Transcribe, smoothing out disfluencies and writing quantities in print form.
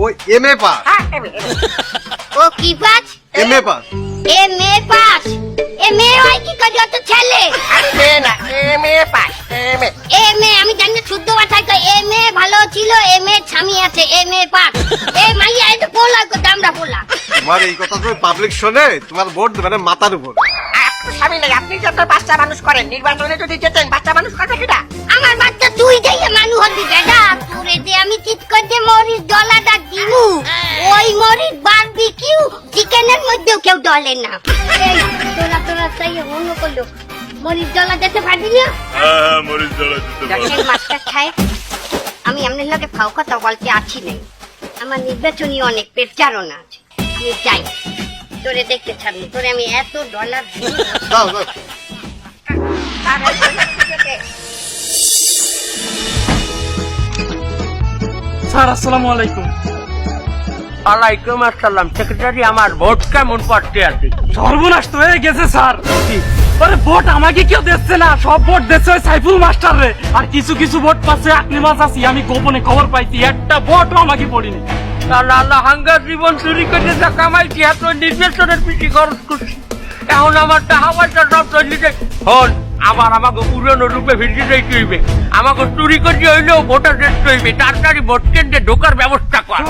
ও MA pass. ও কি pass? MA pass. MA pass. MA হয় কি করে অত ছেলে? এমএ আমি জানি না, শুদ্ধ ভাষায় তো এমএ ভালো ছিল, এমএ স্বামী আছে, এমএ পাস। এ মাইয়া এটা পোলা কো দামড়া পোলা। তোমার এই কথা তুমি পাবলিক শোনে, তোমার ভোট দেবে না মাথার উপর। স্বামী নাই, আপনি যত বাচ্চা মানুষ করেন, নির্বাচনে যদি যেতেন বাচ্চা মানুষ করবে কিনা? আমার বাচ্চা তুই যাইয়া মানুষ হবি বেটা। তোরে যে আমি চিৎ করে মরিচ ডলাটা দিমু, ওই মরিচ বারবিকিউ চিকেনের মধ্যেও কেউ ডলে না। এই তোরা চাই অন্য করলো মরিচ ডলা দিতে পারবি না? হ্যাঁ মরিচ জ্বালা দিতে পারো। দেখেন মাস্টার সাহেব, আমি আপনার লগে ফাও কথা বলতে আছি নাই। আমার নির্বাচনী অনেক প্রচারণা আছে, আমি চাই তোরে দেখতে ছাড়বো। তোরে আমি এত ডলার দিব। দাও দাও। স্যার আসসালামু আলাইকুম। ওয়ালাইকুম আসসালাম। সেক্রেটারি, আমার ভোট কেমন পড়তে আছে? সর্বনাশ তো হয়ে গেছে স্যার। আরে ভোট আমাকে কেউ দিচ্ছে না, সব ভোট দিচ্ছে ওই সাইফুল মাস্টার রে। আর কিছু কিছু ভোট পাচ্ছে আকলি মাছ আছি, আমি গোপনে খবর পাইছি, একটা ভোটও আমাকে পড়িনি। তাহলে আল্লাহ হাঙ্গার জীবন চুরি করে যা কামাইছি, এত নির্বাচনের পিছিয়ে খরচ করছি, এখন আমার টাকা পয়সা সব চলে যায়। হন আবার আমাকে পুরনো রূপে ফিরিয়ে দিতে হইবে, আমাকে চুরি করে হইলেও ভোটার দেখতে হইবে, তাড়াতাড়ি ভোট কেন্দ্রে ঢোকার ব্যবস্থা কর।